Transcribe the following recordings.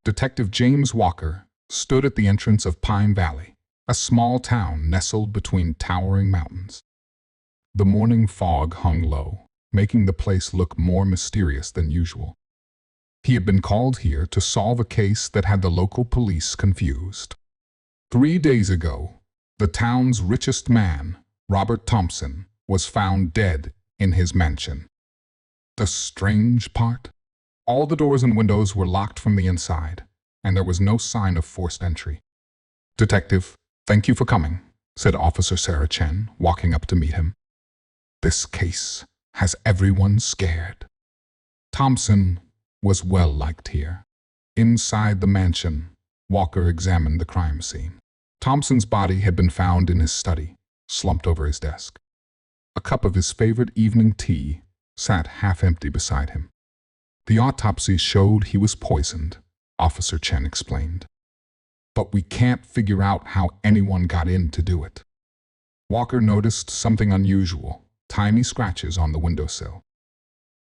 Detective James Walker stood at the entrance of Pine Valley, a small town nestled between towering mountains. The morning fog hung low, making the place look more mysterious than usual. He had been called here to solve a case that had the local police confused. 3 days ago, the town's richest man, Robert Thompson, was found dead in his mansion. The strange part? All the doors and windows were locked from the inside, and there was no sign of forced entry. "Detective, thank you for coming," said Officer Sarah Chen, walking up to meet him. "This case has everyone scared." Thompson was well liked here. Inside the mansion, Walker examined the crime scene. Thompson's body had been found in his study, slumped over his desk. A cup of his favorite evening tea sat half empty beside him. "The autopsy showed he was poisoned," Officer Chen explained. "But we can't figure out how anyone got in to do it." Walker noticed something unusual, tiny scratches on the windowsill.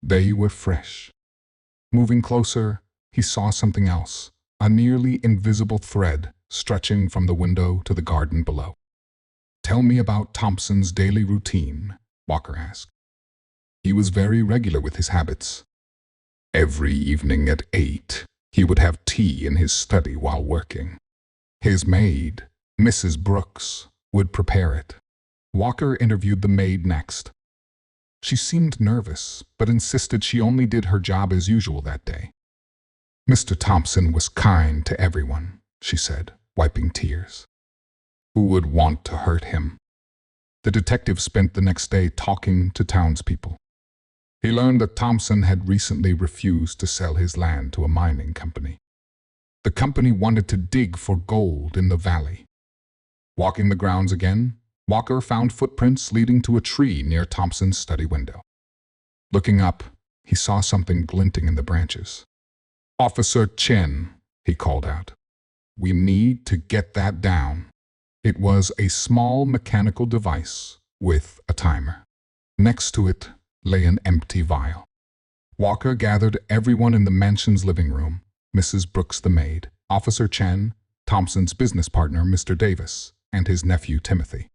They were fresh. Moving closer, he saw something else, a nearly invisible thread stretching from the window to the garden below. "Tell me about Thompson's daily routine," Walker asked. He was very regular with his habits. Every evening at 8, he would have tea in his study while working. His maid, Mrs. Brooks, would prepare it. Walker interviewed the maid next. She seemed nervous, but insisted she only did her job as usual that day. "Mr. Thompson was kind to everyone," she said, wiping tears. "Who would want to hurt him?" The detective spent the next day talking to townspeople. He learned that Thompson had recently refused to sell his land to a mining company. The company wanted to dig for gold in the valley. Walking the grounds again, Walker found footprints leading to a tree near Thompson's study window. Looking up, he saw something glinting in the branches. "Officer Chen," he called out. "We need to get that down." It was a small mechanical device with a timer. Next to it lay an empty vial. Walker gathered everyone in the mansion's living room, Mrs. Brooks the maid, Officer Chen, Thompson's business partner, Mr. Davis, and his nephew, Timothy.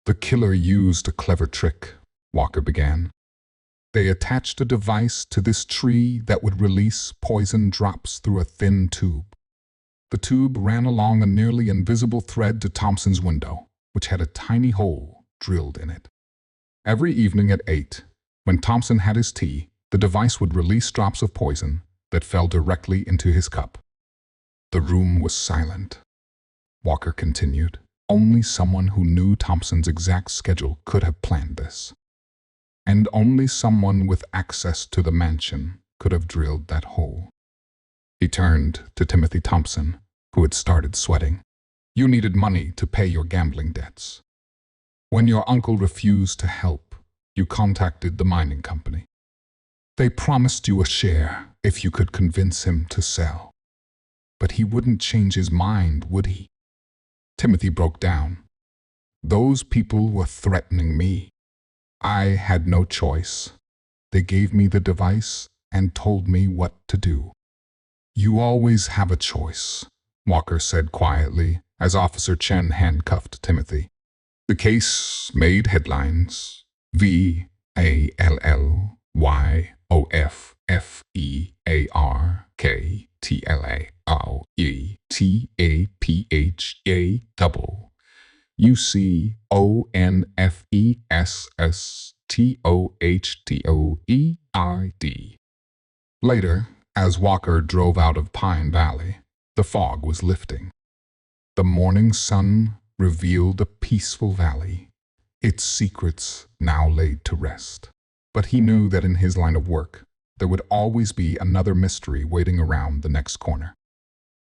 "The killer used a clever trick," Walker began. "They attached a device to this tree that would release poison drops through a thin tube. The tube ran along a nearly invisible thread to Thompson's window, which had a tiny hole drilled in it. Every evening at 8, when Thompson had his tea, the device would release drops of poison that fell directly into his cup." The room was silent. Walker continued. Only someone who knew Thompson's exact schedule could have planned this. And only someone with access to the mansion could have drilled that hole. He turned to Timothy Thompson, who had started sweating. "You needed money to pay your gambling debts. When your uncle refused to help, you contacted the mining company. They promised you a share if you could convince him to sell. But he wouldn't change his mind, would he?" Timothy broke down. "Those people were threatening me. I had no choice. They gave me the device and told me what to do." "You always have a choice," Walker said quietly as Officer Chen handcuffed Timothy. The case made headlines. VALLYOFFEARKTLAYOUCONFESSTOHTOEID. Later, as Walker drove out of Pine Valley, the fog was lifting. The morning sun revealed a peaceful valley, its secrets now laid to rest. But he knew that in his line of work, there would always be another mystery waiting around the next corner.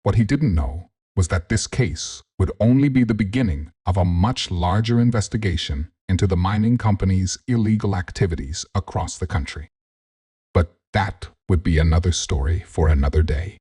What he didn't know was that this case would only be the beginning of a much larger investigation into the mining company's illegal activities across the country. But that would be another story for another day.